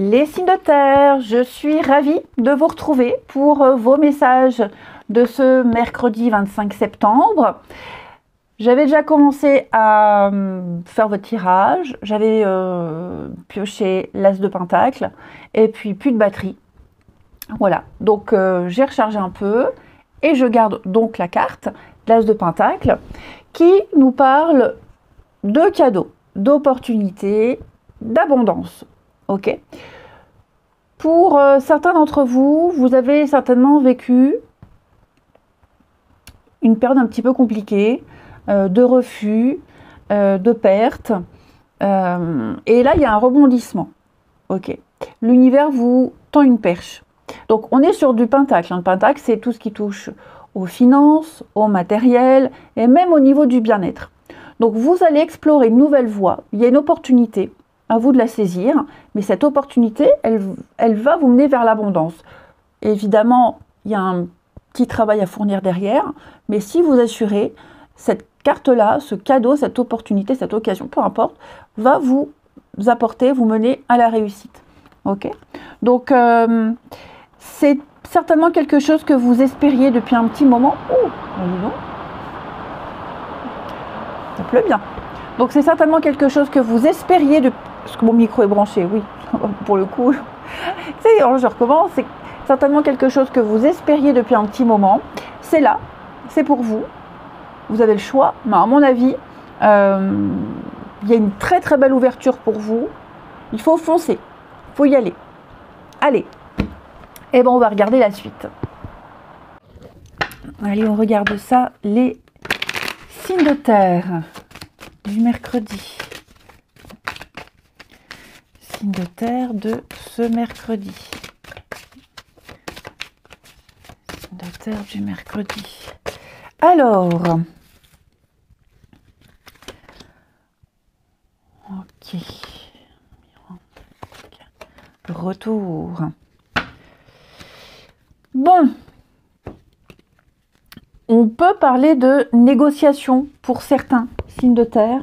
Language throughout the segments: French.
Les signes de terre, je suis ravie de vous retrouver pour vos messages de ce mercredi 25 septembre. J'avais déjà commencé à faire votre tirage, j'avais pioché l'as de pentacle et puis plus de batterie. Voilà, donc j'ai rechargé un peu et je garde donc la carte, l'as de pentacle, qui nous parle de cadeaux, d'opportunités, d'abondance. Ok. Pour certains d'entre vous, vous avez certainement vécu une période un petit peu compliquée, de refus, de perte. Et là, il y a un rebondissement. Ok. L'univers vous tend une perche. Donc, on est sur du pentacle. Le pentacle, c'est tout ce qui touche aux finances, au matériel et même au niveau du bien-être. Donc, vous allez explorer une nouvelle voie. Il y a une opportunité. À vous de la saisir, mais cette opportunité, elle va vous mener vers l'abondance. Évidemment, il y a un petit travail à fournir derrière, mais si vous assurez, cette carte-là, ce cadeau, cette opportunité, cette occasion, peu importe, va vous apporter, vous mener à la réussite. Ok. Donc, c'est certainement quelque chose que vous espériez depuis un petit moment. Oh, dis donc. Ça pleut bien. Donc, c'est certainement quelque chose que vous espériez depuis. Parce que mon micro est branché, oui, pour le coup. Je recommence, c'est certainement quelque chose que vous espériez depuis un petit moment. C'est là, c'est pour vous. Vous avez le choix, mais à mon avis, il y a une très très belle ouverture pour vous. Il faut foncer, il faut y aller. Allez, et ben on va regarder la suite. Allez, on regarde ça, les signes de terre du mercredi. Signe de terre de ce mercredi. Signe de terre du mercredi. Alors, ok. Retour. Bon. On peut parler de négociation pour certains signes de terre.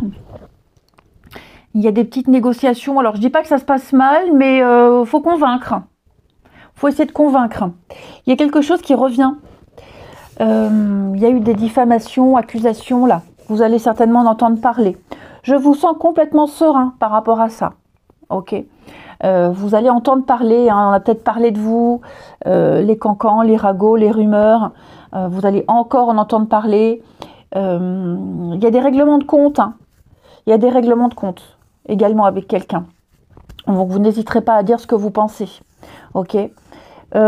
Il y a des petites négociations. Alors, je ne dis pas que ça se passe mal, mais il faut convaincre. Il faut essayer de convaincre. Il y a quelque chose qui revient. Il y a eu des diffamations, accusations, là. Vous allez certainement en entendre parler. Je vous sens complètement serein par rapport à ça. Ok. Vous allez entendre parler, hein, on a peut-être parlé de vous, les cancans, les ragots, les rumeurs. Vous allez encore en entendre parler. Il y a des règlements de compte. Hein. Il y a des règlements de compte également avec quelqu'un. Donc vous n'hésiterez pas à dire ce que vous pensez. Ok. Là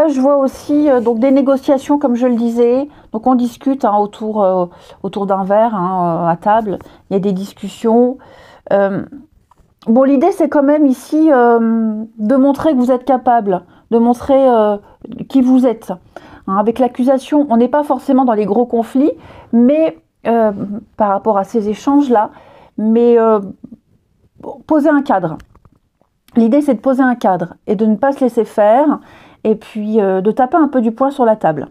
je vois aussi donc des négociations comme je le disais. Donc on discute hein, autour d'un verre hein, à table. Il y a des discussions. Bon l'idée c'est quand même ici de montrer que vous êtes capable, de montrer qui vous êtes. Hein, avec l'accusation, on n'est pas forcément dans les gros conflits, mais par rapport à ces échanges-là, mais poser un cadre. L'idée, c'est de poser un cadre et de ne pas se laisser faire et puis de taper un peu du poing sur la table.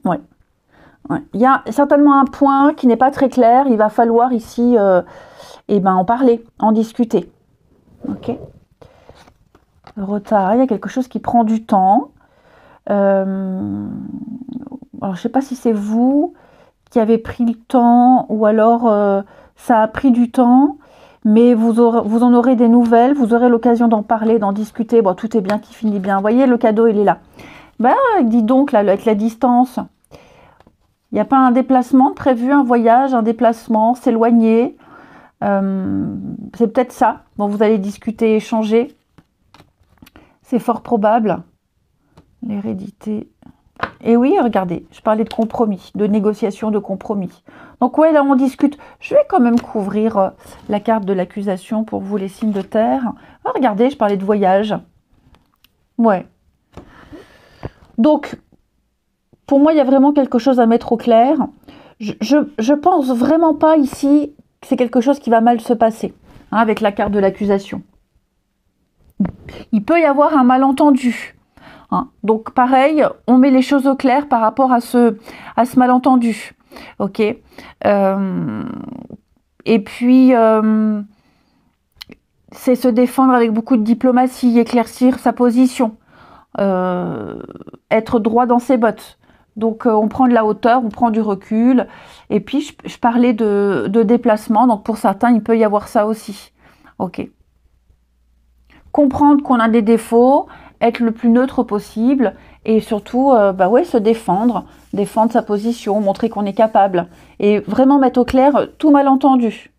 Ouais. Ouais. Il y a certainement un point qui n'est pas très clair. Il va falloir ici en parler, en discuter. Ok. Retard. Il y a quelque chose qui prend du temps. Alors, je ne sais pas si c'est vous qui avez pris le temps ou alors ça a pris du temps, mais vous en aurez des nouvelles, vous aurez l'occasion d'en parler, d'en discuter. Bon, tout est bien qui finit bien. Vous voyez, le cadeau, il est là. Ben, dis donc, là, avec la distance, il n'y a pas un déplacement prévu, un voyage, un déplacement, s'éloigner. C'est peut-être ça dont vous allez discuter, échanger. C'est fort probable. L'hérédité. Et oui, regardez, je parlais de compromis, de négociation, de compromis. Donc ouais, là on discute. Je vais quand même couvrir la carte de l'accusation pour vous les signes de terre. Ah, regardez, je parlais de voyage. Ouais. Donc, pour moi, il y a vraiment quelque chose à mettre au clair. Je pense vraiment pas ici que c'est quelque chose qui va mal se passer hein, avec la carte de l'accusation. Il peut y avoir un malentendu. Hein. Donc pareil, on met les choses au clair par rapport à ce malentendu. Ok. Et puis c'est se défendre avec beaucoup de diplomatie, éclaircir sa position, être droit dans ses bottes. Donc on prend de la hauteur, on prend du recul. Et puis je parlais de déplacement, donc pour certains il peut y avoir ça aussi. Ok. Comprendre qu'on a des défauts, être le plus neutre possible et surtout bah ouais, se défendre sa position, montrer qu'on est capable et vraiment mettre au clair tout malentendu.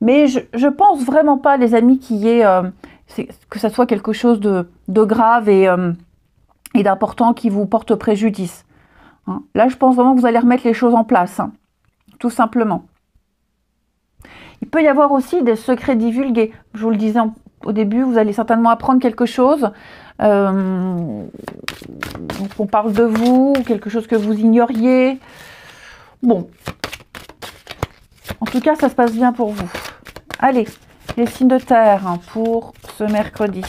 Mais je pense vraiment pas, les amis, qu'il y ait que ça soit quelque chose de grave et d'important qui vous porte préjudice. Hein. Là, je pense vraiment que vous allez remettre les choses en place, hein, tout simplement. Il peut y avoir aussi des secrets divulgués. Je vous le disais au début, vous allez certainement apprendre quelque chose. Donc on parle de vous, quelque chose que vous ignoriez. Bon. En tout cas, ça se passe bien pour vous. Allez, les signes de terre hein, pour ce mercredi.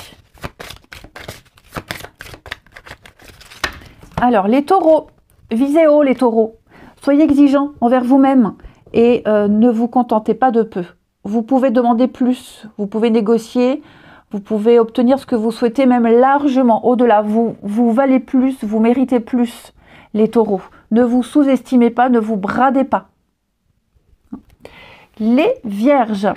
Alors, les taureaux, visez haut les taureaux. Soyez exigeants envers vous-même et ne vous contentez pas de peu. Vous pouvez demander plus, vous pouvez négocier, vous pouvez obtenir ce que vous souhaitez, même largement au-delà. Vous valez plus, vous méritez plus, les taureaux. Ne vous sous-estimez pas, ne vous bradez pas. Les vierges,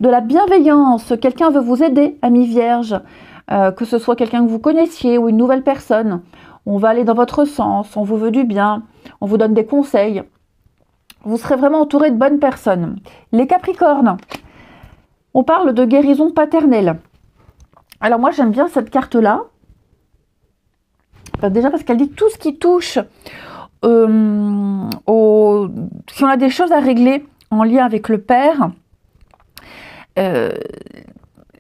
de la bienveillance, quelqu'un veut vous aider, ami vierge, que ce soit quelqu'un que vous connaissiez ou une nouvelle personne. On va aller dans votre sens, on vous veut du bien, on vous donne des conseils. Vous serez vraiment entouré de bonnes personnes. Les capricornes, on parle de guérison paternelle. Alors moi j'aime bien cette carte-là. Déjà parce qu'elle dit tout ce qui touche si on a des choses à régler en lien avec le père,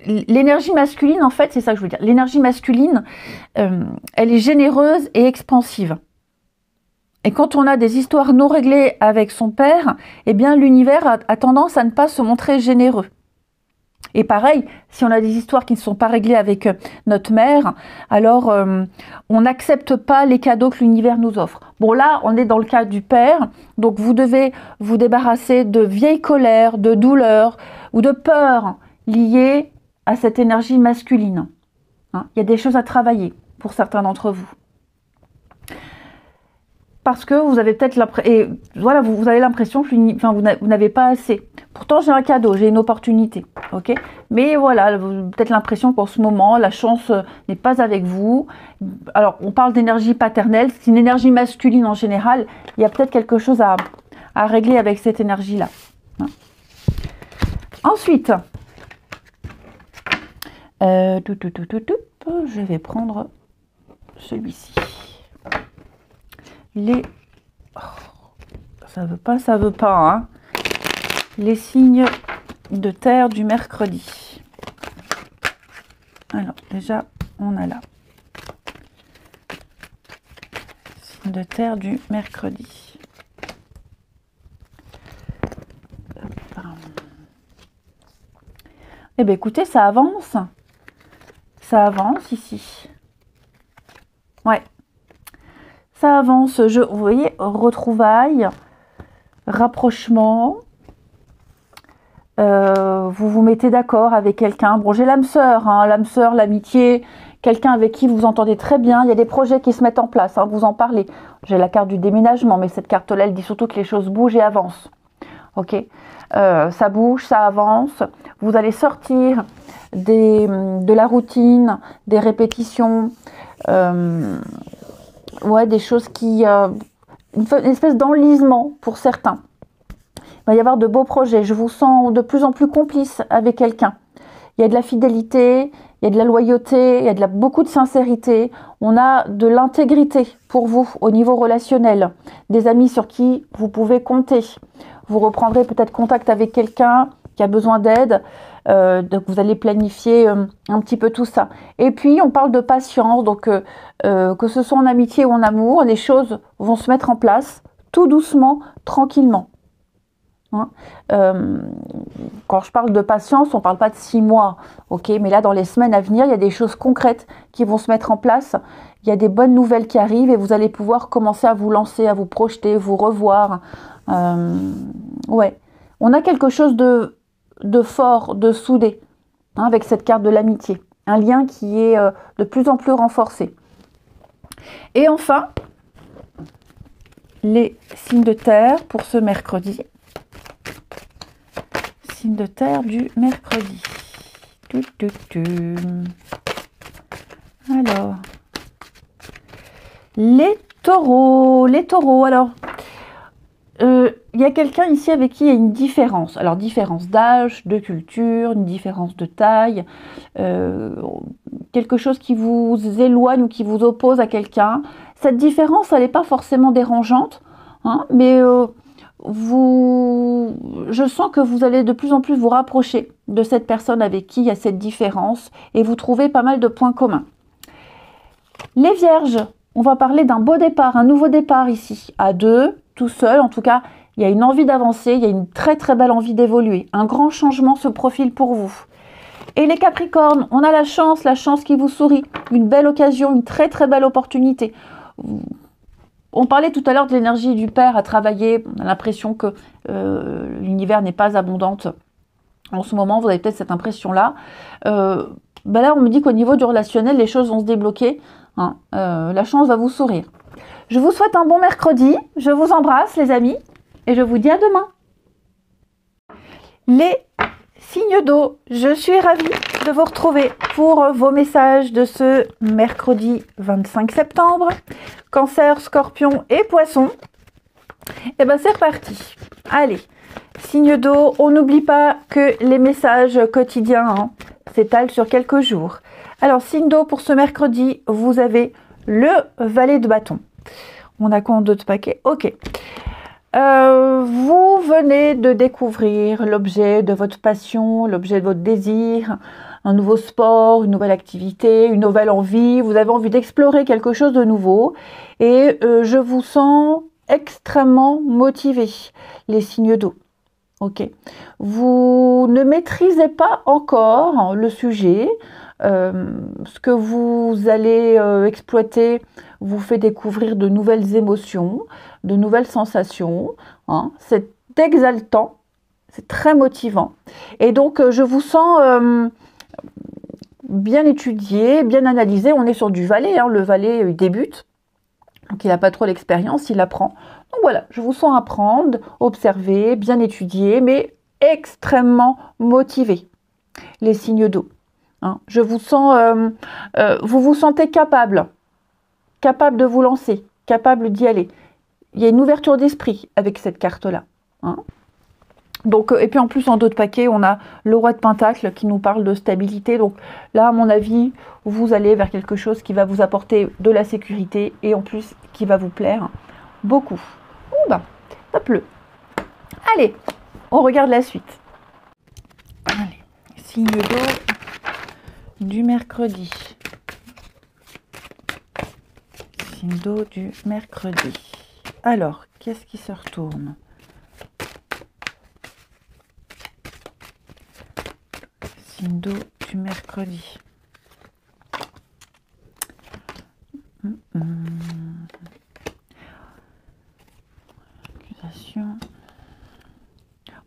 l'énergie masculine, en fait, c'est ça que je veux dire. L'énergie masculine, elle est généreuse et expansive. Et quand on a des histoires non réglées avec son père, eh bien l'univers a tendance à ne pas se montrer généreux. Et pareil, si on a des histoires qui ne sont pas réglées avec notre mère, alors on n'accepte pas les cadeaux que l'univers nous offre. Bon là, on est dans le cas du père, donc vous devez vous débarrasser de vieilles colères, de douleurs ou de peurs liées à cette énergie masculine. Hein, il y a des choses à travailler pour certains d'entre vous. Parce que vous avez peut-être l'impression, voilà, vous avez l'impression que vous n'avez pas assez. Pourtant, j'ai un cadeau, j'ai une opportunité, ok. Mais voilà, peut-être l'impression qu'en ce moment, la chance n'est pas avec vous. Alors, on parle d'énergie paternelle, c'est une énergie masculine en général. Il y a peut-être quelque chose à régler avec cette énergie-là. Hein. Ensuite, je vais prendre celui-ci. Ça veut pas, hein. Les signes de terre du mercredi. Alors, déjà, on a là. Signes de terre du mercredi. Eh bien, écoutez, ça avance. Ça avance ici. Ouais. Ça avance, vous voyez, retrouvailles, rapprochement, vous vous mettez d'accord avec quelqu'un. Bon, j'ai l'âme sœur, hein, l'âme sœur, l'amitié, quelqu'un avec qui vous entendez très bien. Il y a des projets qui se mettent en place, hein, vous en parlez. J'ai la carte du déménagement, mais cette carte-là, elle dit surtout que les choses bougent et avancent. Ok, ça bouge, ça avance. Vous allez sortir de la routine, des répétitions. Ouais, des choses qui... une espèce d'enlisement pour certains. Il va y avoir de beaux projets. Je vous sens de plus en plus complice avec quelqu'un. Il y a de la fidélité, il y a de la loyauté, il y a beaucoup de sincérité. On a de l'intégrité pour vous au niveau relationnel. Des amis sur qui vous pouvez compter. Vous reprendrez peut-être contact avec quelqu'un qui a besoin d'aide. Donc vous allez planifier un petit peu tout ça. Et puis on parle de patience, donc que ce soit en amitié ou en amour, les choses vont se mettre en place tout doucement, tranquillement. Hein, quand je parle de patience, on ne parle pas de 6 mois, ok, mais là dans les semaines à venir, il y a des choses concrètes qui vont se mettre en place. Il y a des bonnes nouvelles qui arrivent et vous allez pouvoir commencer à vous lancer, à vous projeter, vous revoir. Ouais, on a quelque chose de fort, de soudé. hein, avec cette carte de l'amitié. Un lien qui est de plus en plus renforcé. Et enfin, les signes de terre pour ce mercredi. Signes de terre du mercredi. Alors, les taureaux. Les taureaux, alors, il y a quelqu'un ici avec qui il y a une différence. Alors, différence d'âge, de culture, une différence de taille, quelque chose qui vous éloigne ou qui vous oppose à quelqu'un. Cette différence, elle n'est pas forcément dérangeante, hein, mais je sens que vous allez de plus en plus vous rapprocher de cette personne avec qui il y a cette différence et vous trouvez pas mal de points communs. Les vierges, on va parler d'un beau départ, un nouveau départ ici, à deux, tout seul. En tout cas, il y a une envie d'avancer, il y a une très très belle envie d'évoluer. Un grand changement se profile pour vous. Et les capricornes, on a la chance qui vous sourit. Une belle occasion, une très très belle opportunité. On parlait tout à l'heure de l'énergie du père à travailler. On a l'impression que l'univers n'est pas abondante. En ce moment, vous avez peut-être cette impression-là. Là, on me dit qu'au niveau du relationnel, les choses vont se débloquer. Hein, la chance va vous sourire. Je vous souhaite un bon mercredi. Je vous embrasse, les amis. Et je vous dis à demain. Les signes d'eau, je suis ravie de vous retrouver pour vos messages de ce mercredi 25 septembre. Cancer, Scorpion et Poisson. Et bien, c'est reparti. Allez, signes d'eau, on n'oublie pas que les messages quotidiens s'étalent sur quelques jours. Alors, signe d'eau pour ce mercredi, vous avez le valet de bâton. On a quoi en d'autres paquets? Ok. Vous venez de découvrir l'objet de votre passion, l'objet de votre désir, un nouveau sport, une nouvelle activité, une nouvelle envie. Vous avez envie d'explorer quelque chose de nouveau et je vous sens extrêmement motivé, les signes d'eau. Ok. Vous ne maîtrisez pas encore le sujet. Ce que vous allez exploiter vous fait découvrir de nouvelles émotions, de nouvelles sensations. Hein. C'est exaltant, c'est très motivant. Et donc, je vous sens bien étudié, bien analysé. On est sur du valet, hein. Le valet il débute, donc il n'a pas trop l'expérience, il apprend. Donc voilà, je vous sens apprendre, observer, bien étudier, mais extrêmement motivé, les signes d'eau. Hein. Je vous sens, vous vous sentez capable de vous lancer, capable d'y aller. Il y a une ouverture d'esprit avec cette carte-là. Hein. Donc, et puis en plus, en d'autres paquets, on a le roi de Pentacle qui nous parle de stabilité. Donc là, à mon avis, vous allez vers quelque chose qui va vous apporter de la sécurité et en plus qui va vous plaire beaucoup. Ouh ben, ça pleut. Allez, on regarde la suite. Allez, signe d'eau du mercredi. Signe d'eau du mercredi. Alors, qu'est-ce qui se retourne? Signe d'eau du mercredi. Accusation.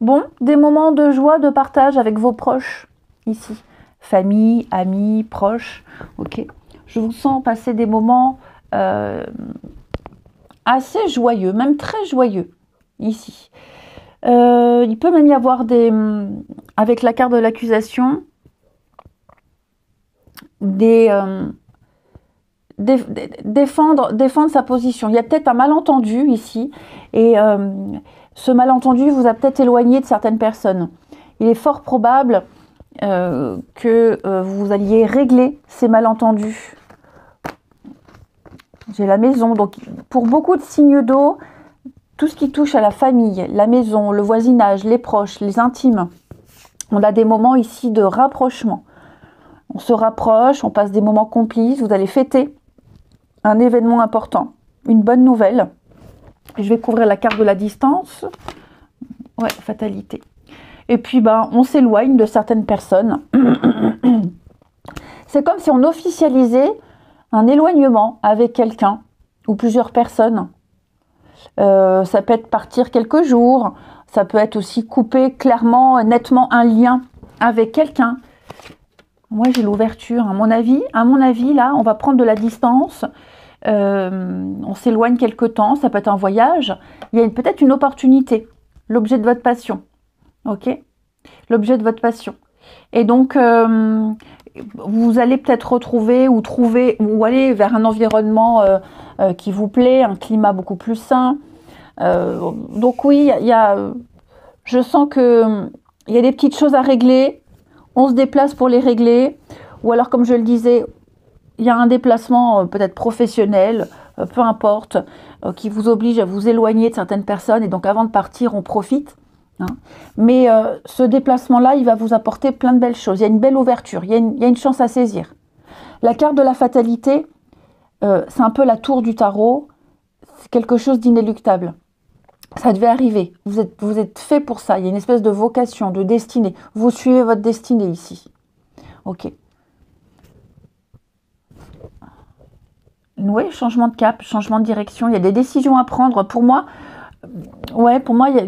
Bon, des moments de joie, de partage avec vos proches, ici. Famille, amis, proches, ok. Je vous sens passer des moments assez joyeux, même très joyeux, ici. Il peut même y avoir avec la carte de l'accusation, défendre sa position. Il y a peut-être un malentendu ici, et ce malentendu vous a peut-être éloigné de certaines personnes. Il est fort probable que vous alliez régler ces malentendus. J'ai la maison, donc pour beaucoup de signes d'eau, tout ce qui touche à la famille, la maison, le voisinage, les proches, les intimes, on a des moments ici de rapprochement. On se rapproche, on passe des moments complices, vous allez fêter un événement important, une bonne nouvelle. Je vais couvrir la carte de la distance. Ouais, fatalité. Et puis, on s'éloigne de certaines personnes. C'est comme si on officialisait un éloignement avec quelqu'un ou plusieurs personnes. Ça peut être partir quelques jours. Ça peut être aussi couper clairement, nettement un lien avec quelqu'un. Moi, j'ai l'ouverture. À mon avis, là, on va prendre de la distance. On s'éloigne quelque temps. Ça peut être un voyage. Il y a peut-être une opportunité. L'objet de votre passion. Ok? L'objet de votre passion. Et donc, vous allez peut-être retrouver ou trouver ou aller vers un environnement qui vous plaît, un climat beaucoup plus sain. Donc oui, je sens que il y a des petites choses à régler. On se déplace pour les régler. Ou alors, comme je le disais, il y a un déplacement peut-être professionnel, peu importe, qui vous oblige à vous éloigner de certaines personnes. Et donc, avant de partir, on profite. Hein. Mais ce déplacement-là, il va vous apporter plein de belles choses. Il y a une belle ouverture, il y a une chance à saisir. La carte de la fatalité, c'est un peu la tour du tarot. C'est quelque chose d'inéluctable. Ça devait arriver. Vous êtes fait pour ça. Il y a une espèce de vocation, de destinée. Vous suivez votre destinée ici. Ok. Oui, changement de cap, changement de direction. Il y a des décisions à prendre. Pour moi, il y a...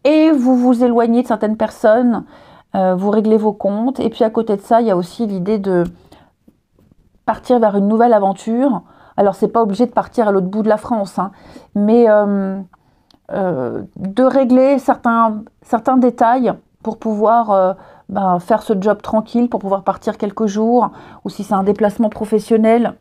Et vous vous éloignez de certaines personnes, vous réglez vos comptes. Et puis à côté de ça, il y a aussi l'idée de partir vers une nouvelle aventure. Alors, c'est pas obligé de partir à l'autre bout de la France, hein, mais de régler certains détails pour pouvoir faire ce job tranquille, pour pouvoir partir quelques jours, ou si c'est un déplacement professionnel,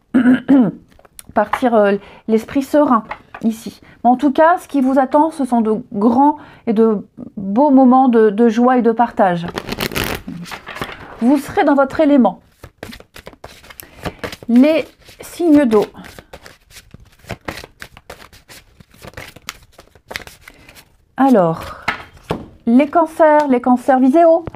partir l'esprit serein ici. Mais en tout cas, ce qui vous attend, ce sont de grands et de beaux moments de joie et de partage. Vous serez dans votre élément. Les signes d'eau. Alors, les cancers viséo,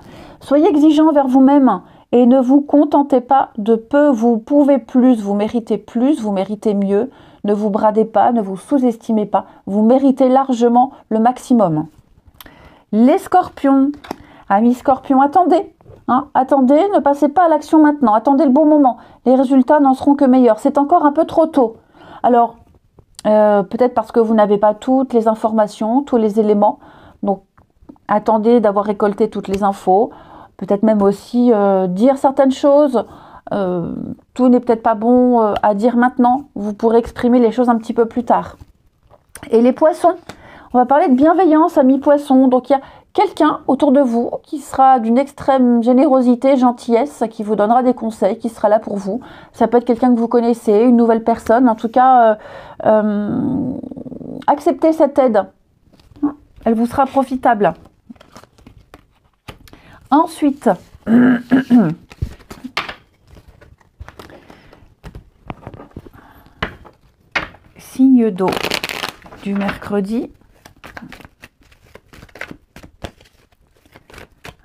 soyez exigeants envers vous-même et ne vous contentez pas de peu, vous pouvez plus, vous méritez mieux, ne vous bradez pas, ne vous sous-estimez pas, vous méritez largement le maximum. Les scorpions, amis scorpions, attendez, hein, attendez, ne passez pas à l'action maintenant, attendez le bon moment, les résultats n'en seront que meilleurs, c'est encore un peu trop tôt. Alors, peut-être parce que vous n'avez pas toutes les informations, tous les éléments. Donc, attendez d'avoir récolté toutes les infos. Peut-être même aussi dire certaines choses. Tout n'est peut-être pas bon à dire maintenant. Vous pourrez exprimer les choses un petit peu plus tard. Et les poissons. On va parler de bienveillance, amis poissons. Donc, il y a quelqu'un autour de vous qui sera d'une extrême générosité, gentillesse, qui vous donnera des conseils, qui sera là pour vous. Ça peut être quelqu'un que vous connaissez, une nouvelle personne. En tout cas, acceptez cette aide. Elle vous sera profitable. Ensuite, signe d'eau du mercredi.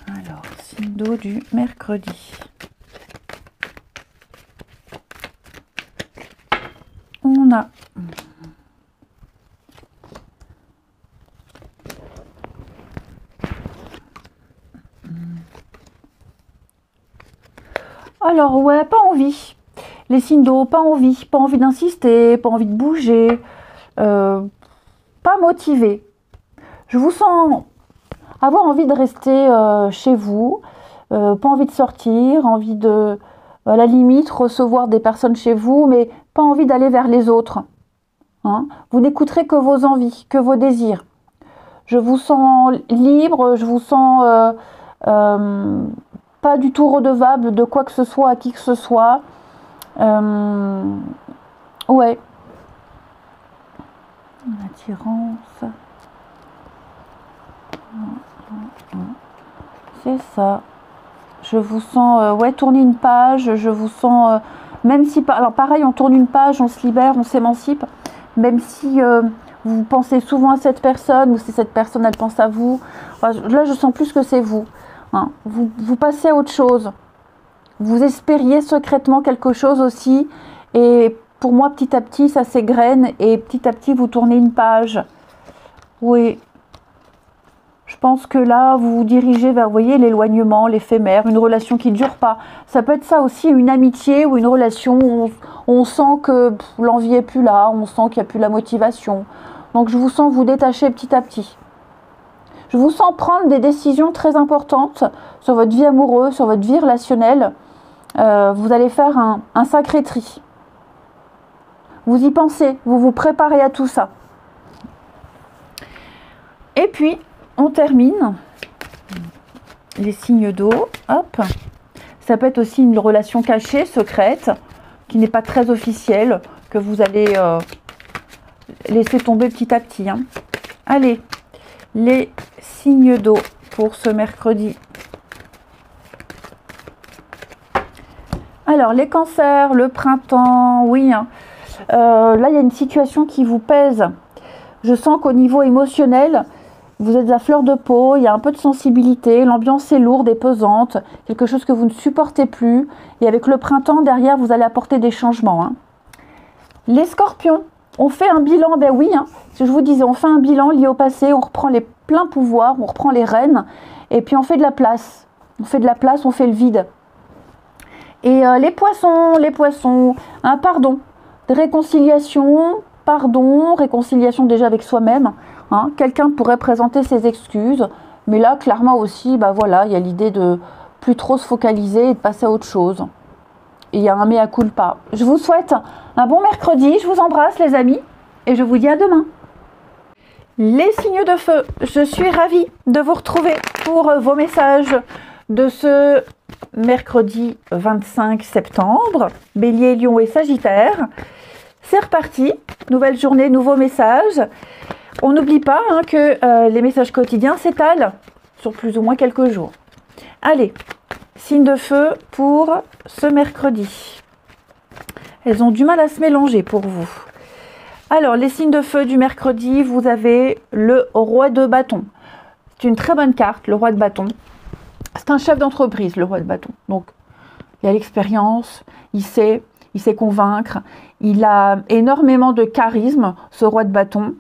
Alors, signe d'eau du mercredi. On a alors ouais, pas envie. Les signes d'eau, pas envie d'insister, pas envie de bouger, pas motivé. Je vous sens avoir envie de rester chez vous, pas envie de sortir, envie de, à la limite, recevoir des personnes chez vous, mais pas envie d'aller vers les autres. Hein. Vous n'écouterez que vos envies, que vos désirs. Je vous sens libre, je vous sens pas du tout redevable de quoi que ce soit à qui que ce soit. Ouais. Attirance. C'est ça. Je vous sens, tourner une page. Je vous sens, même si, alors pareil, on tourne une page, on se libère, on s'émancipe. Même si vous pensez souvent à cette personne ou si cette personne elle pense à vous. Là, je sens plus que c'est vous. Hein. Vous passez à autre chose. Vous espériez secrètement quelque chose aussi. Et pour moi, petit à petit, ça s'égrène. Et petit à petit, vous tournez une page. Oui. Je pense que là, vous vous dirigez vers, vous voyez, l'éloignement, l'éphémère, une relation qui ne dure pas. Ça peut être ça aussi, une amitié ou une relation où on sent que l'envie n'est plus là, on sent qu'il n'y a plus la motivation. Donc, je vous sens vous détacher petit à petit. Je vous sens prendre des décisions très importantes sur votre vie amoureuse, sur votre vie relationnelle. vous allez faire un sacré tri. Vous y pensez, vous vous préparez à tout ça. Et puis, on termine les signes d'eau. Hop. Ça peut être aussi une relation cachée, secrète, qui n'est pas très officielle, que vous allez laisser tomber petit à petit. Hein. Allez, les signes d'eau pour ce mercredi. Alors, les cancers, le printemps, oui. Hein. Là, il y a une situation qui vous pèse. Je sens qu'au niveau émotionnel, vous êtes à fleur de peau, il y a un peu de sensibilité, l'ambiance est lourde et pesante, quelque chose que vous ne supportez plus. Et avec le printemps, derrière, vous allez apporter des changements. Hein. Les scorpions, on fait un bilan, ben oui, hein, ce que je vous disais, on fait un bilan lié au passé, on reprend les pleins pouvoirs, on reprend les rênes, et puis on fait de la place. On fait de la place, on fait le vide. Et les poissons, un pardon, des réconciliations, pardon, réconciliation déjà avec soi-même. Hein. Quelqu'un pourrait présenter ses excuses, mais là, clairement aussi, bah voilà, il y a l'idée de plus trop se focaliser et de passer à autre chose. Et il y a un mea culpa. Je vous souhaite un bon mercredi, je vous embrasse les amis, et je vous dis à demain. Les signes de feu, je suis ravie de vous retrouver pour vos messages de ce mercredi 25 septembre, Bélier, Lion et Sagittaire. C'est reparti, nouvelle journée, nouveaux messages. On n'oublie pas hein, que les messages quotidiens s'étalent sur plus ou moins quelques jours. Allez, signe de feu pour ce mercredi. Elles ont du mal à se mélanger pour vous. Alors, les signes de feu du mercredi, vous avez le roi de bâton. C'est une très bonne carte, le roi de bâton. C'est un chef d'entreprise, le roi de bâton. Donc, il a l'expérience, il sait convaincre. Il a énormément de charisme, ce roi de bâton.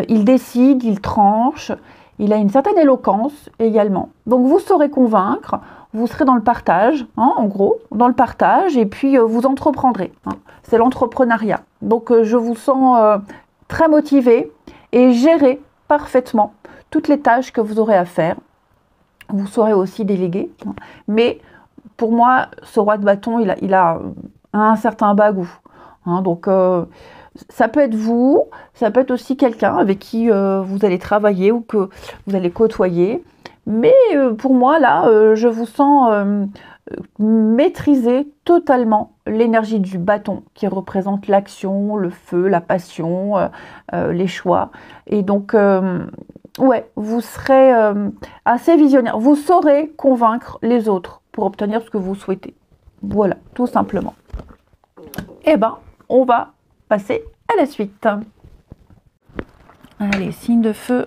Il décide, il tranche. Il a une certaine éloquence également. Donc, vous saurez convaincre. Vous serez dans le partage, hein, en gros, dans le partage. Et puis, vous entreprendrez. Hein. C'est l'entrepreneuriat. Donc, je vous sens très motivé et gérer parfaitement toutes les tâches que vous aurez à faire. Vous saurez aussi déléguer. Hein. Mais, pour moi, ce roi de bâton, il a un certain bagou. Hein, donc, ça peut être vous, ça peut être aussi quelqu'un avec qui vous allez travailler ou que vous allez côtoyer. Mais pour moi, là, je vous sens maîtriser totalement l'énergie du bâton qui représente l'action, le feu, la passion, les choix. Et donc, ouais, vous serez assez visionnaire. Vous saurez convaincre les autres pour obtenir ce que vous souhaitez. Voilà, tout simplement. Eh ben, on va passer à la suite. Allez, signe de feu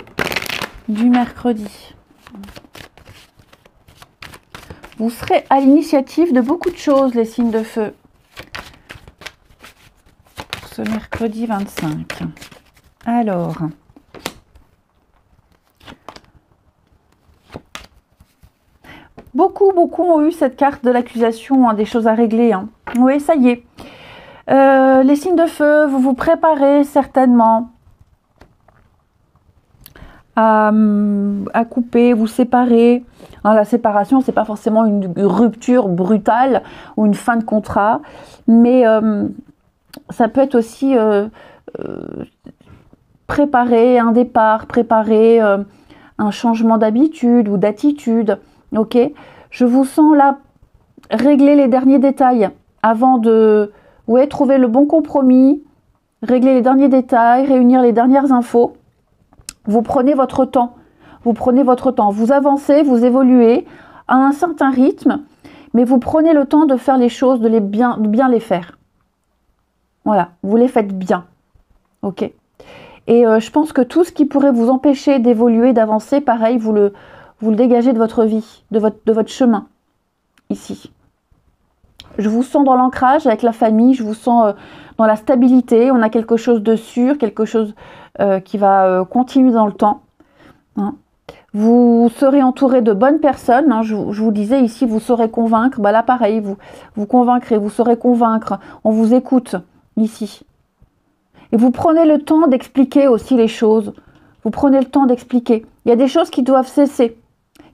du mercredi. Vous serez à l'initiative de beaucoup de choses, les signes de feu. Pour ce mercredi 25. Alors. Beaucoup ont eu cette carte de l'accusation, hein, des choses à régler. Hein. Oui, ça y est. Les signes de feu, vous vous préparez certainement à couper, vous séparer. Hein, la séparation, c'est pas forcément une rupture brutale ou une fin de contrat, mais ça peut être aussi préparer un départ, préparer un changement d'habitude ou d'attitude. Ok, je vous sens là régler les derniers détails avant de trouver le bon compromis, régler les derniers détails, réunir les dernières infos. Vous prenez votre temps. Vous avancez, vous évoluez à un certain rythme, mais vous prenez le temps de faire les choses, de bien les faire. Voilà, vous les faites bien. Ok. Et je pense que tout ce qui pourrait vous empêcher d'évoluer, d'avancer, pareil, vous le dégagez de votre vie, de votre chemin, ici. Je vous sens dans l'ancrage avec la famille, je vous sens dans la stabilité, on a quelque chose de sûr, quelque chose qui va continuer dans le temps. Hein. Vous serez entouré de bonnes personnes, hein. Je vous disais ici, vous saurez convaincre, bah là pareil, vous convaincrez, vous saurez convaincre, on vous écoute ici. Et vous prenez le temps d'expliquer aussi les choses, vous prenez le temps d'expliquer. Il y a des choses qui doivent cesser,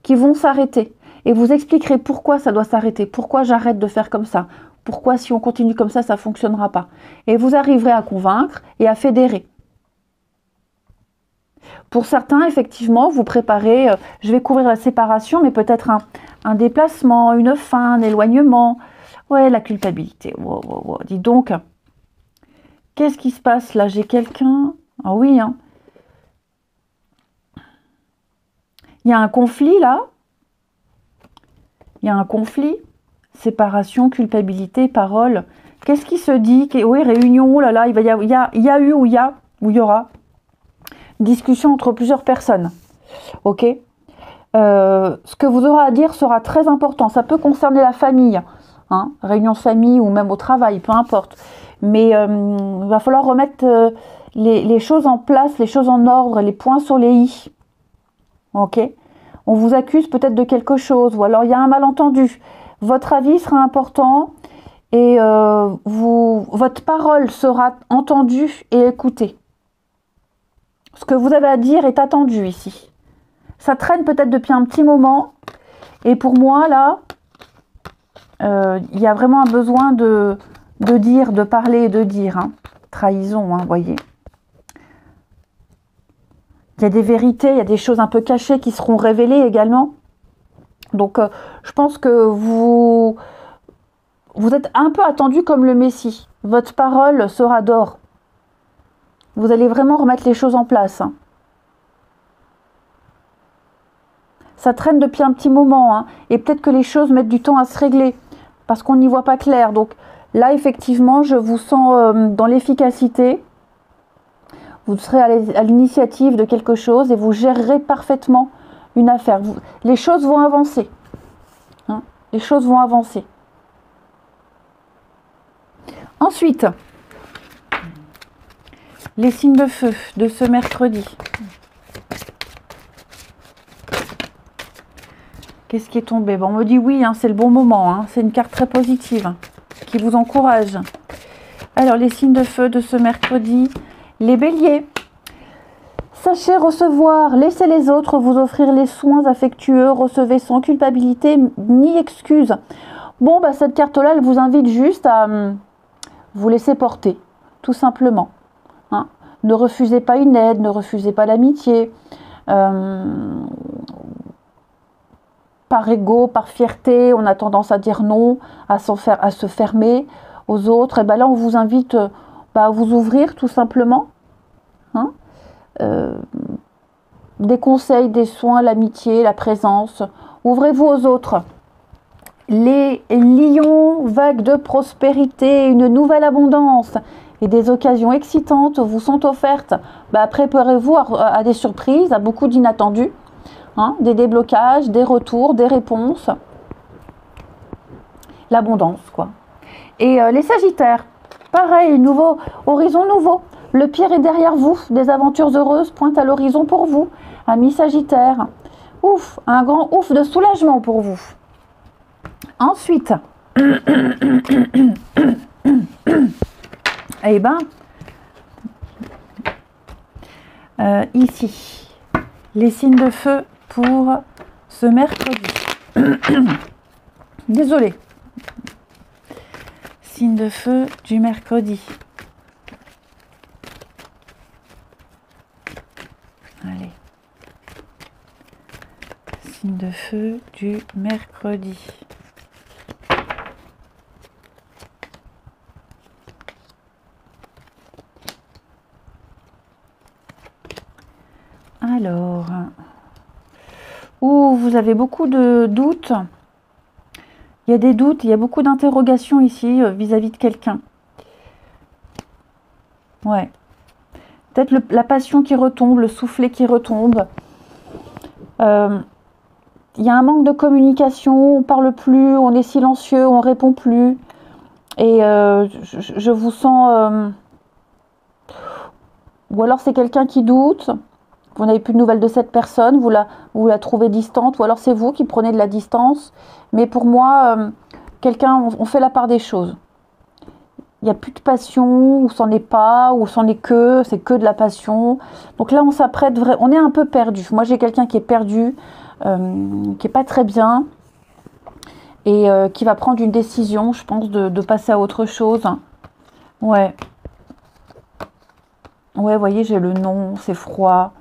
qui vont s'arrêter. et vous expliquerez pourquoi ça doit s'arrêter, pourquoi j'arrête de faire comme ça, pourquoi si on continue comme ça ne fonctionnera pas. Et vous arriverez à convaincre et à fédérer. Pour certains, effectivement, vous préparez, je vais couvrir la séparation, mais peut-être un déplacement, une fin, un éloignement. Ouais, la culpabilité. Wow, wow, wow. Dis donc, qu'est-ce qui se passe là? J'ai quelqu'un... Ah oui, hein. Il y a un conflit là. Il y a un conflit. Séparation, culpabilité, parole. Qu'est-ce qui se dit? Oui, réunion, oh là là, il y a eu ou il y aura discussion entre plusieurs personnes. Ok. Ce que vous aurez à dire sera très important. Ça peut concerner la famille, hein, réunion de famille ou même au travail, peu importe. Mais il va falloir remettre les choses en place, les choses en ordre, les points sur les i. Ok. On vous accuse peut-être de quelque chose, ou alors il y a un malentendu. Votre avis sera important et votre parole sera entendue et écoutée. Ce que vous avez à dire est attendu ici. Ça traîne peut-être depuis un petit moment. Et pour moi, là, il y a vraiment un besoin de dire, de parler et de dire. Hein. Trahison, hein, voyez. Il y a des vérités, il y a des choses un peu cachées qui seront révélées également. Donc, je pense que vous êtes un peu attendu comme le Messie. Votre parole sera d'or. Vous allez vraiment remettre les choses en place. Hein. Ça traîne depuis un petit moment. Hein, et peut-être que les choses mettent du temps à se régler. Parce qu'on n'y voit pas clair. Donc là, effectivement, je vous sens dans l'efficacité. Vous serez à l'initiative de quelque chose et vous gérerez parfaitement une affaire. Les choses vont avancer. Hein, les choses vont avancer. Ensuite, les signes de feu de ce mercredi. Qu'est-ce qui est tombé? Bon, on me dit oui, hein, c'est le bon moment. Hein, c'est une carte très positive hein, qui vous encourage. Alors, les signes de feu de ce mercredi. Les béliers. Sachez recevoir, laissez les autres vous offrir les soins affectueux. Recevez sans culpabilité ni excuse. Bon, bah, cette carte-là, elle vous invite juste à vous laisser porter, tout simplement. Hein. Ne refusez pas une aide, ne refusez pas l'amitié. Par ego, par fierté, on a tendance à dire non, à se fermer aux autres. Et ben là, on vous invite à vous ouvrir, tout simplement. Hein. Des conseils, des soins, l'amitié, la présence. Ouvrez-vous aux autres. Les lions, vagues de prospérité, une nouvelle abondance et des occasions excitantes vous sont offertes. Préparez-vous à des surprises, à beaucoup d'inattendus, hein, des déblocages, des retours, des réponses. L'abondance, quoi. Et les sagittaires, pareil, nouveau, horizon nouveau. Le pire est derrière vous, des aventures heureuses pointent à l'horizon pour vous, amis sagittaires. Ouf, un grand ouf de soulagement pour vous. Ensuite, eh ben, ici, les signes de feu pour ce mercredi. Désolée. Signe de feu du mercredi. Allez. Signe de feu du mercredi. Alors, vous avez beaucoup de doutes. Il y a des doutes, il y a beaucoup d'interrogations ici vis-à-vis de quelqu'un. Ouais. Peut-être la passion qui retombe, le soufflet qui retombe. Il y a un manque de communication, on ne parle plus, on est silencieux, on ne répond plus. Et je vous sens... ou alors c'est quelqu'un qui doute. Vous n'avez plus de nouvelles de cette personne, vous la trouvez distante, ou alors c'est vous qui prenez de la distance. Mais pour moi, on fait la part des choses. Il n'y a plus de passion, ou c'en est pas, ou c'en est que, c'est que de la passion. Donc là, on s'apprête, on est un peu perdu. Moi, j'ai quelqu'un qui est perdu, qui n'est pas très bien. et qui va prendre une décision, je pense, de passer à autre chose. Ouais. Ouais, vous voyez, j'ai le non, c'est froid,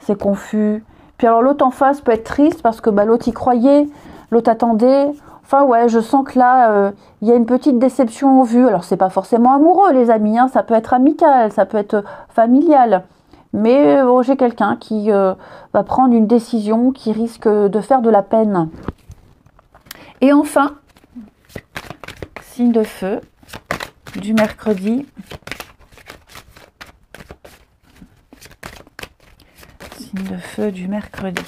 c'est confus. Puis alors l'autre en face peut être triste parce que bah, l'autre y croyait, l'autre attendait. Enfin ouais, je sens que là, il y a une petite déception en vue. Alors c'est pas forcément amoureux les amis, hein, ça peut être amical, ça peut être familial. Mais j'ai quelqu'un qui va prendre une décision qui risque de faire de la peine. Et enfin, signe de feu du mercredi. Signe de feu du mercredi.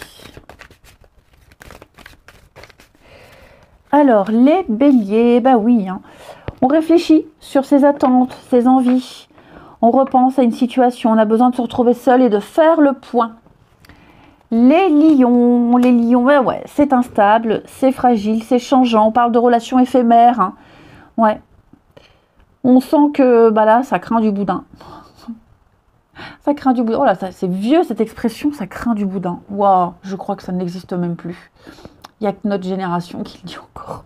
Alors, les béliers, bah oui, hein, on réfléchit sur ses attentes, ses envies. On repense à une situation, on a besoin de se retrouver seul et de faire le point. Les lions, ouais, c'est instable, c'est fragile, c'est changeant. On parle de relations éphémères. Hein. Ouais. On sent que bah là, ça craint du boudin. Ça craint du boudin. Oh là, c'est vieux cette expression, ça craint du boudin. Waouh, je crois que ça n'existe même plus. Il n'y a que notre génération qui le dit encore.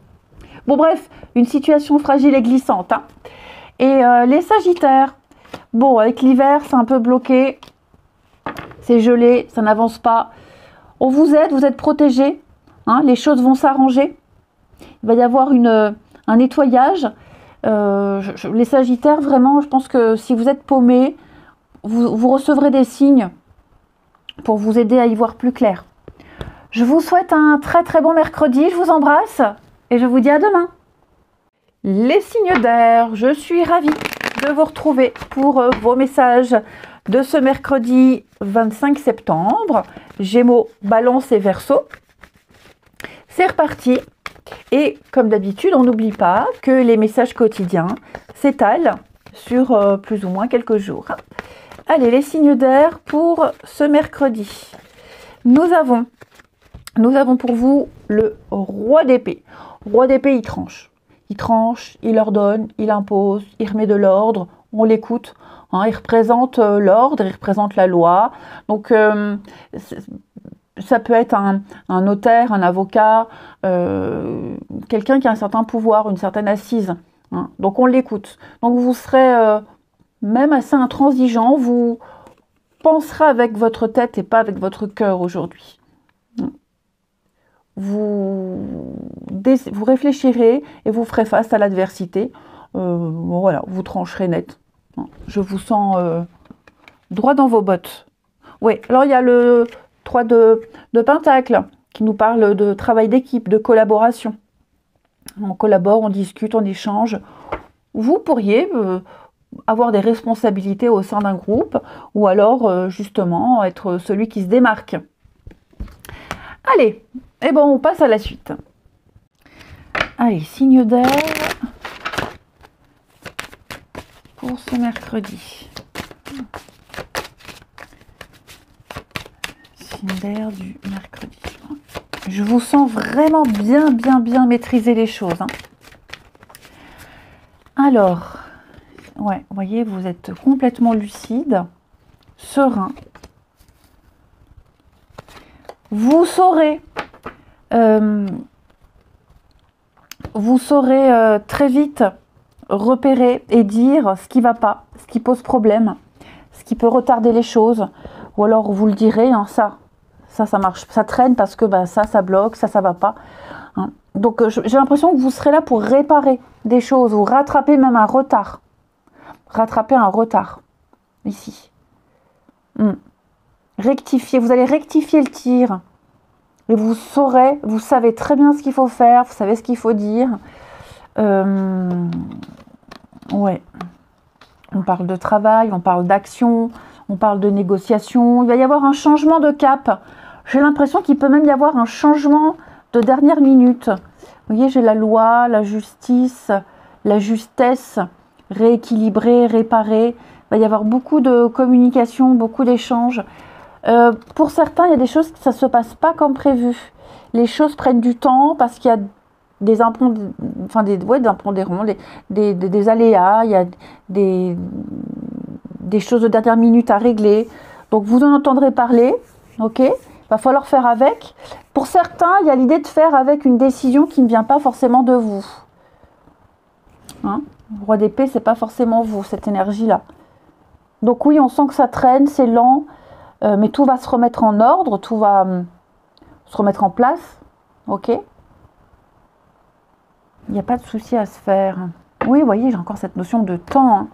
Bon bref, une situation fragile et glissante. Hein. Et les sagittaires, bon, avec l'hiver, c'est un peu bloqué. C'est gelé, ça n'avance pas. On vous aide, vous êtes protégés. Hein, les choses vont s'arranger. Il va y avoir un nettoyage. Les sagittaires, vraiment, je pense que si vous êtes paumés, vous recevrez des signes pour vous aider à y voir plus clair. Je vous souhaite un très très bon mercredi. Je vous embrasse et je vous dis à demain. Les signes d'air, je suis ravie de vous retrouver pour vos messages de ce mercredi 25 septembre. Gémeaux, Balance et Verseau. C'est reparti. Et comme d'habitude, on n'oublie pas que les messages quotidiens s'étalent sur plus ou moins quelques jours. Allez, les signes d'air pour ce mercredi. Nous avons pour vous le roi d'épée. Roi d'épée, il tranche. Il tranche, il ordonne, il impose, il remet de l'ordre, on l'écoute. Hein, il représente l'ordre, il représente la loi. Donc, ça peut être un notaire, un avocat, quelqu'un qui a un certain pouvoir, une certaine assise. Hein, donc, on l'écoute. Donc, vous serez même assez intransigeant. Vous penserez avec votre tête et pas avec votre cœur aujourd'hui. Vous réfléchirez et vous ferez face à l'adversité. Voilà, vous trancherez net. Je vous sens droit dans vos bottes. Oui, alors il y a le 3 de Pentacle qui nous parle de travail d'équipe, de collaboration. On collabore, on discute, on échange. Vous pourriez avoir des responsabilités au sein d'un groupe ou alors justement être celui qui se démarque. Allez, et bon, on passe à la suite. Allez, signe d'air pour ce mercredi. Signe d'air du mercredi. Je vous sens vraiment bien maîtriser les choses. Hein. Alors, ouais, vous voyez, vous êtes complètement lucide, serein. Vous saurez très vite repérer et dire ce qui ne va pas, ce qui pose problème, ce qui peut retarder les choses. Ou alors vous le direz, hein, ça marche, ça traîne parce que bah, ça bloque, ça va pas. Hein. Donc j'ai l'impression que vous serez là pour réparer des choses ou rattraper même un retard. Rattraper un retard, ici. Rectifier, vous allez rectifier le tir. Et vous savez très bien ce qu'il faut faire, vous savez ce qu'il faut dire. Ouais. On parle de travail, on parle d'action, on parle de négociation. Il va y avoir un changement de cap. J'ai l'impression qu'il peut même y avoir un changement de dernière minute. Vous voyez, j'ai la loi, la justice, la justesse, rééquilibrer, réparer. Il va y avoir beaucoup de communication, beaucoup d'échanges. Pour certains, il y a des choses que ça ne se passe pas comme prévu. Les choses prennent du temps parce qu'il y a des impondérants, des aléas, il y a des choses de dernière minute à régler. Donc vous en entendrez parler, ok ? Il Va falloir faire avec. Pour certains, il y a l'idée de faire avec une décision qui ne vient pas forcément de vous. Hein? Roi d'épée, c'est pas forcément vous, cette énergie-là. Donc oui, on sent que ça traîne, c'est lent, mais tout va se remettre en ordre, tout va se remettre en place. Ok? Il n'y a pas de souci à se faire. Oui, vous voyez, j'ai encore cette notion de temps, hein.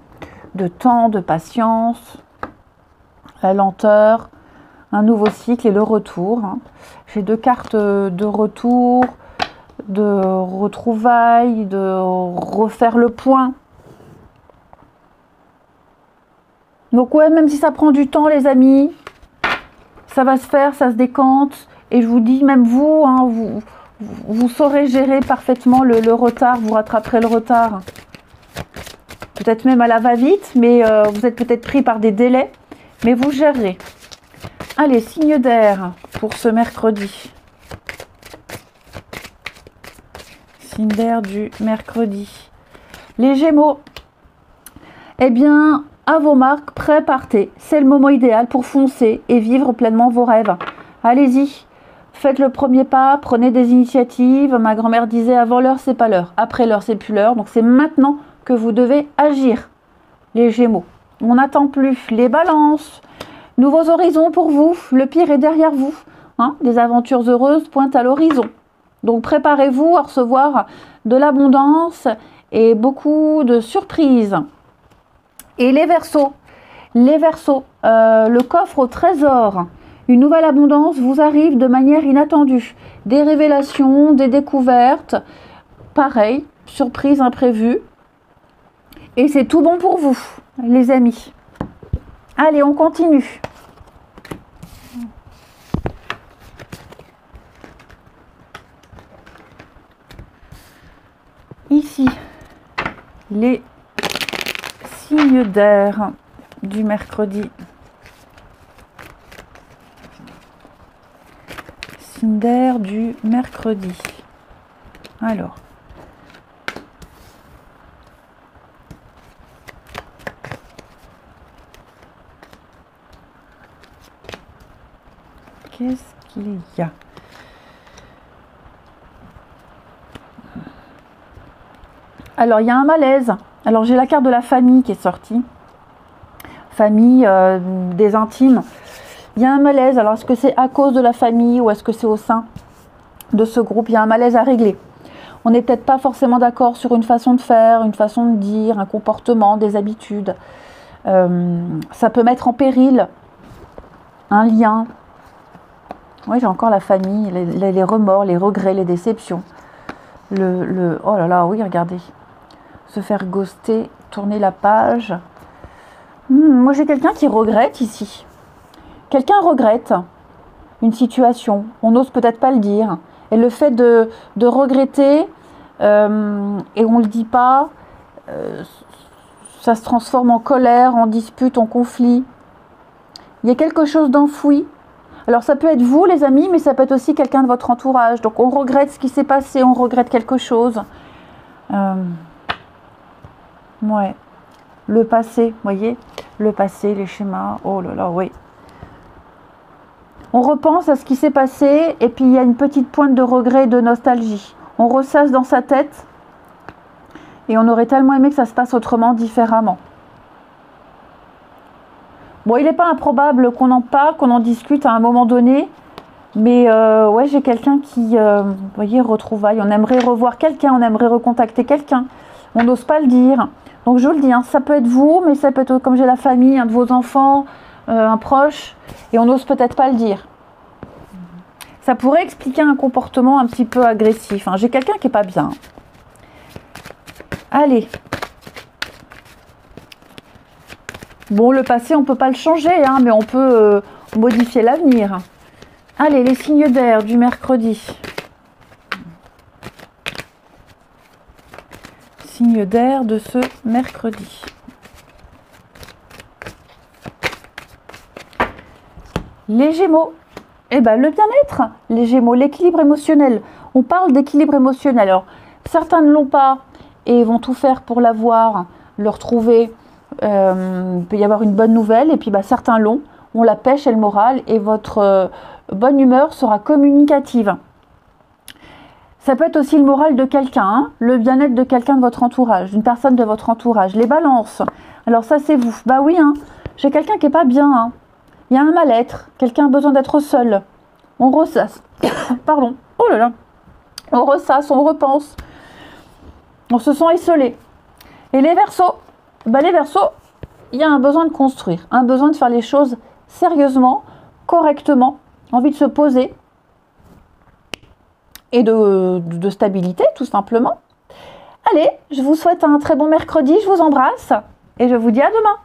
De temps, de patience, la lenteur, un nouveau cycle et le retour. Hein. J'ai 2 cartes de retour, de retrouvailles, de refaire le point. Donc ouais, même si ça prend du temps, les amis, ça va se faire, ça se décante. Et je vous dis, même vous, hein, vous saurez gérer parfaitement le retard, vous rattraperez le retard. Peut-être même à la va-vite, mais vous êtes peut-être pris par des délais, mais vous gérerez. Allez, signe d'air pour ce mercredi. Signe d'air du mercredi. Les Gémeaux, eh bien, à vos marques, prêts, partez. C'est le moment idéal pour foncer et vivre pleinement vos rêves. Allez-y, faites le premier pas, prenez des initiatives. Ma grand-mère disait, avant l'heure, c'est pas l'heure. Après l'heure, c'est plus l'heure. Donc c'est maintenant que vous devez agir, les Gémeaux. On n'attend plus. Les Balances, nouveaux horizons pour vous. Le pire est derrière vous. Hein, des aventures heureuses pointent à l'horizon. Donc préparez-vous à recevoir de l'abondance et beaucoup de surprises. Et les Verseaux, le coffre au trésor, une nouvelle abondance vous arrive de manière inattendue. Des révélations, des découvertes, pareil, surprise imprévue. Et c'est tout bon pour vous, les amis. Allez, on continue. Ici, les signes d'air du mercredi. Signe d'air du mercredi. Alors. Qu'est-ce qu'il y a? Alors, il y a un malaise. Alors, j'ai la carte de la famille qui est sortie. Famille, des intimes. Il y a un malaise. Alors, est-ce que c'est à cause de la famille ou est-ce que c'est au sein de ce groupe? Il y a un malaise à régler. On n'est peut-être pas forcément d'accord sur une façon de faire, une façon de dire, un comportement, des habitudes. Ça peut mettre en péril un lien. Oui, j'ai encore la famille, les remords, les regrets, les déceptions. Oh là là, oui, regardez. Se faire ghoster, tourner la page. Moi, j'ai quelqu'un qui regrette ici. Quelqu'un regrette une situation. On n'ose peut-être pas le dire. Et le fait de regretter, et on ne le dit pas, ça se transforme en colère, en dispute, en conflit. Il y a quelque chose d'enfoui. Alors ça peut être vous, les amis, mais ça peut être aussi quelqu'un de votre entourage. Donc on regrette ce qui s'est passé, on regrette quelque chose. Ouais. Le passé, voyez, le passé, les schémas. Oh là là, oui. On repense à ce qui s'est passé et puis il y a une petite pointe de regret et de nostalgie. On ressasse dans sa tête et on aurait tellement aimé que ça se passe autrement, différemment. Bon, il n'est pas improbable qu'on en parle, qu'on en discute à un moment donné, mais ouais, j'ai quelqu'un qui, vous voyez, retrouvaille. On aimerait revoir quelqu'un, on aimerait recontacter quelqu'un. On n'ose pas le dire. Donc je vous le dis, hein, ça peut être vous, mais ça peut être, comme j'ai la famille, un de vos enfants, un proche, et on n'ose peut-être pas le dire. Ça pourrait expliquer un comportement un petit peu agressif. Hein. J'ai quelqu'un qui n'est pas bien. Allez. Bon, le passé, on ne peut pas le changer, hein, mais on peut modifier l'avenir. Allez, les signes d'air du mercredi. Signes d'air de ce mercredi. Les Gémeaux. Eh ben, le bien-être, les Gémeaux, l'équilibre émotionnel. On parle d'équilibre émotionnel. Alors, certains ne l'ont pas et vont tout faire pour l'avoir, le retrouver. Il peut y avoir une bonne nouvelle. Et puis, bah, certains l'ont. On la pêche et le moral. Et votre bonne humeur sera communicative. Ça peut être aussi le moral de quelqu'un, hein, le bien-être de quelqu'un de votre entourage, d'une personne de votre entourage. Les balances, alors ça c'est vous. Bah oui, hein, j'ai quelqu'un qui est pas bien. Hein. Il y a un mal-être, quelqu'un a besoin d'être seul. On ressasse. Pardon. Oh là là. On ressasse, on repense. On se sent isolé. Et les Verseaux, bah les Verseaux, il y a un besoin de construire, un besoin de faire les choses sérieusement, correctement, envie de se poser et de stabilité tout simplement. Allez, je vous souhaite un très bon mercredi, je vous embrasse et je vous dis à demain.